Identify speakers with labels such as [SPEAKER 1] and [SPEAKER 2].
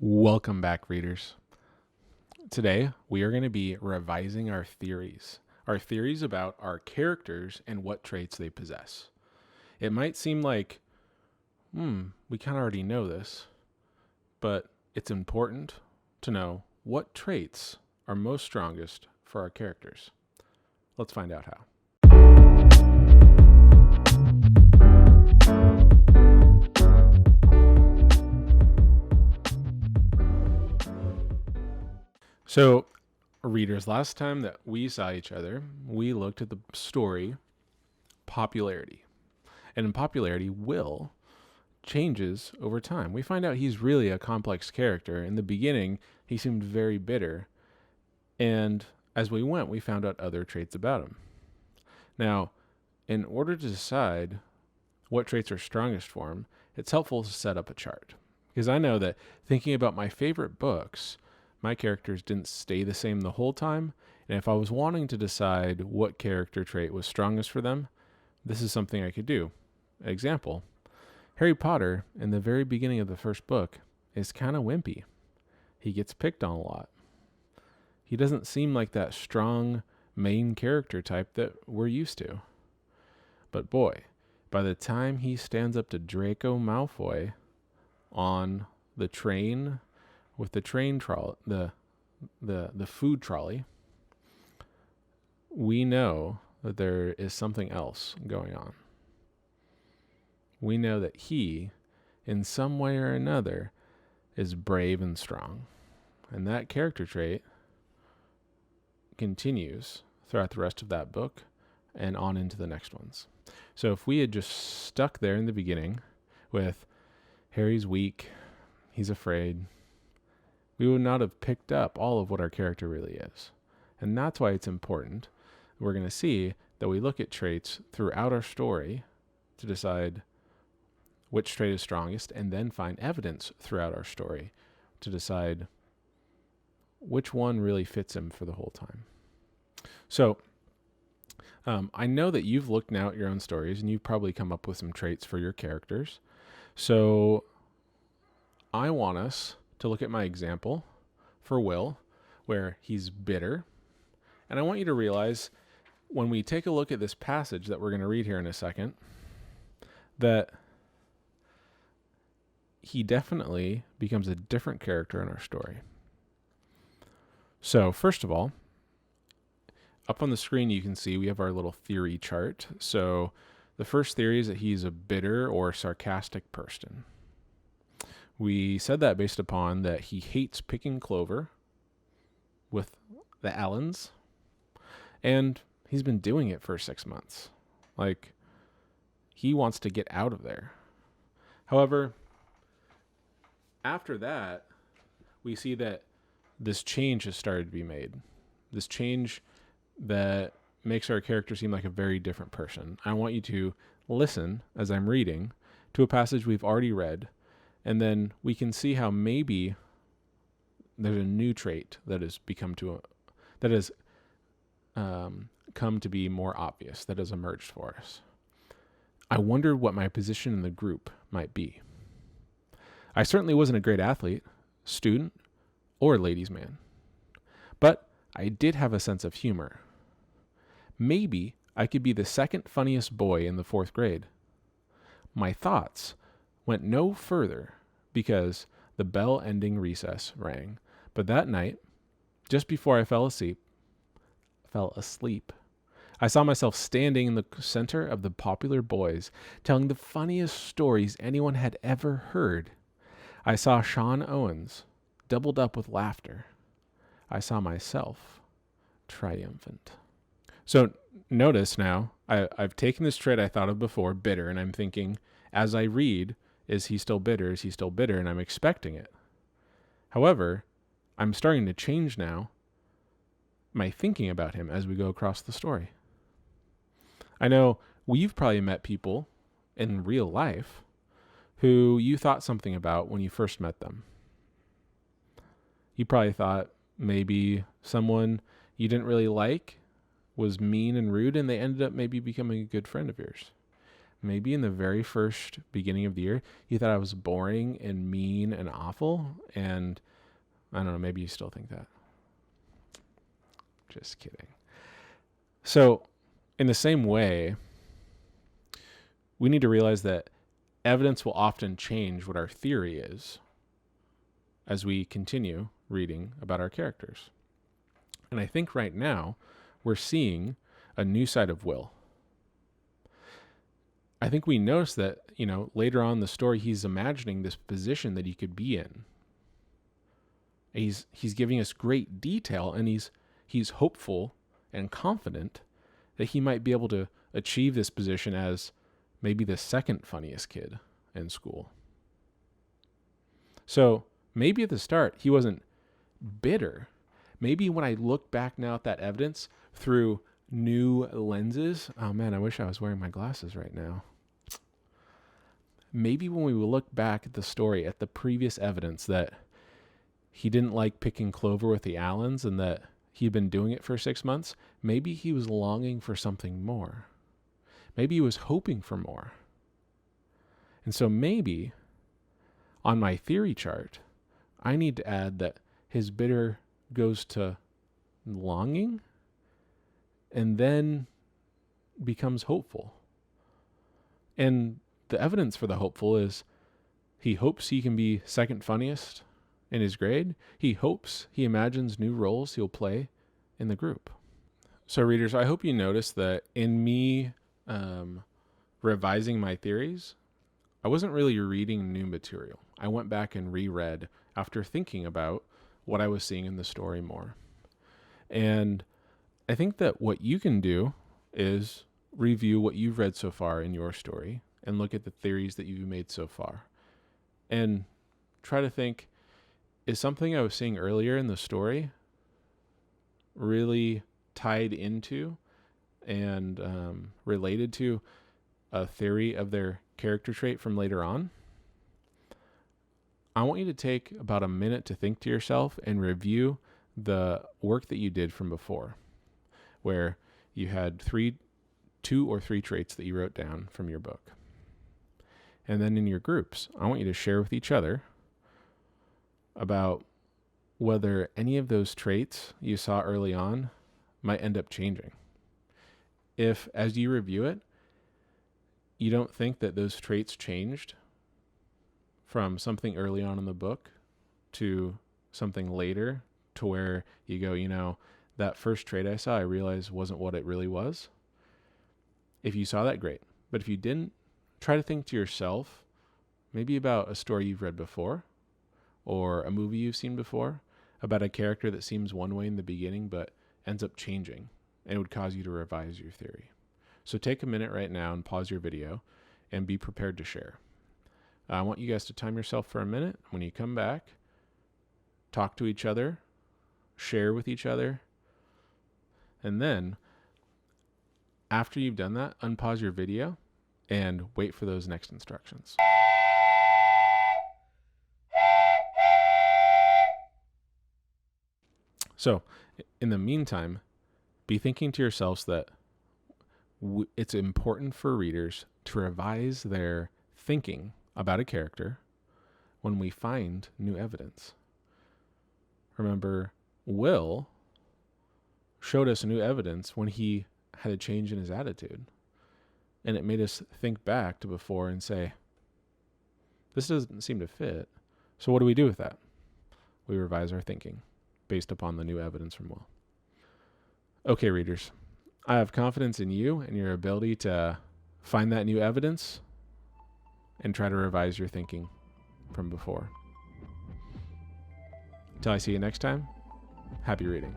[SPEAKER 1] Welcome back, readers. Today, we are going to be revising our theories about our characters and what traits they possess. It might seem like, we kind of already know this, but it's important to know what traits are most strongest for our characters. Let's find out how. So, readers, last time that we saw each other, we looked at the story popularity. And in popularity, Will changes over time. We find out he's really a complex character. In the beginning, he seemed very bitter. And as we went, we found out other traits about him. Now, in order to decide what traits are strongest for him, it's helpful to set up a chart. Because I know that thinking about my favorite books, my characters didn't stay the same the whole time. And if I was wanting to decide what character trait was strongest for them, this is something I could do. Example, Harry Potter, in the very beginning of the first book, is kind of wimpy. He gets picked on a lot. He doesn't seem like that strong main character type that we're used to. But boy, by the time he stands up to Draco Malfoy on the train with the train trolley, the food trolley, we know that there is something else going on. We know that he, in some way or another, is brave and strong. And that character trait continues throughout the rest of that book and on into the next ones. So if we had just stuck there in the beginning with Harry's weak, he's afraid, we would not have picked up all of what our character really is. And that's why it's important. We're going to see that we look at traits throughout our story to decide which trait is strongest, and then find evidence throughout our story to decide which one really fits him for the whole time. So, I know that you've looked now at your own stories, and you've probably come up with some traits for your characters. So, I want us to look at my example for Will, where he's bitter. And I want you to realize, when we take a look at this passage that we're going to read here in a second, that he definitely becomes a different character in our story. So, first of all, up on the screen you can see we have our little theory chart. So, the first theory is that he's a bitter or sarcastic person. We said that based upon that he hates picking clover with the Allens, and he's been doing it for 6 months. Like, he wants to get out of there. However, after that, we see that this change has started to be made. This change that makes our character seem like a very different person. I want you to listen as I'm reading to a passage we've already read, and then we can see how maybe there's a new trait that has come to be more obvious, that has emerged for us. I wondered what my position in the group might be. I certainly wasn't a great athlete, student, or ladies' man. But I did have a sense of humor. Maybe I could be the second funniest boy in the 4th grade. My thoughts went no further because the bell-ending recess rang. But that night, just before I fell asleep, I saw myself standing in the center of the popular boys, telling the funniest stories anyone had ever heard. I saw Sean Owens doubled up with laughter. I saw myself triumphant. So notice now, I've taken this trait I thought of before, bitter, and I'm thinking, as I read, is he still bitter? Is he still bitter? And I'm expecting it. However, I'm starting to change now my thinking about him as we go across the story. I know we've probably met people in real life who you thought something about when you first met them. You probably thought maybe someone you didn't really like was mean and rude, and they ended up maybe becoming a good friend of yours. maybe in the very first beginning of the year, you thought I was boring and mean and awful. And I don't know, maybe you still think that. Just kidding. So in the same way, we need to realize that evidence will often change what our theory is as we continue reading about our characters. And I think right now we're seeing a new side of Will. I think we notice that, later on in the story, he's imagining this position that he could be in. He's giving us great detail, and he's hopeful and confident that he might be able to achieve this position as maybe the second funniest kid in school. So maybe at the start he wasn't bitter. Maybe when I look back now at that evidence through new lenses, oh man, I wish I was wearing my glasses right now. Maybe when we look back at the story, at the previous evidence that he didn't like picking clover with the Allens and that he'd been doing it for 6 months, maybe he was longing for something more. Maybe he was hoping for more. And so maybe on my theory chart, I need to add that his bitter goes to longing and then becomes hopeful. And the evidence for the hopeful is he hopes he can be second funniest in his grade. He imagines new roles he'll play in the group. So readers, I hope you notice that in me revising my theories, I wasn't really reading new material. I went back and reread after thinking about what I was seeing in the story more. And I think that what you can do is review what you've read so far in your story and look at the theories that you've made so far. And try to think, is something I was seeing earlier in the story really tied into and related to a theory of their character trait from later on? I want you to take about a minute to think to yourself and review the work that you did from before, where you had 2 or 3 traits that you wrote down from your book. And then in your groups, I want you to share with each other about whether any of those traits you saw early on might end up changing. If, as you review it, you don't think that those traits changed from something early on in the book to something later to where you go, that first trait I saw, I realized wasn't what it really was. If you saw that, great. But if you didn't, try to think to yourself, maybe about a story you've read before or a movie you've seen before about a character that seems one way in the beginning but ends up changing and would cause you to revise your theory. So take a minute right now and pause your video and be prepared to share. I want you guys to time yourself for a minute. When you come back, talk to each other, share with each other, and then after you've done that, unpause your video and wait for those next instructions. So, in the meantime, be thinking to yourselves that it's important for readers to revise their thinking about a character when we find new evidence. Remember, Will showed us new evidence when he had a change in his attitude. And it made us think back to before and say, this doesn't seem to fit. So what do we do with that? We revise our thinking based upon the new evidence from Will. Okay, readers, I have confidence in you and your ability to find that new evidence and try to revise your thinking from before. Until I see you next time, happy reading.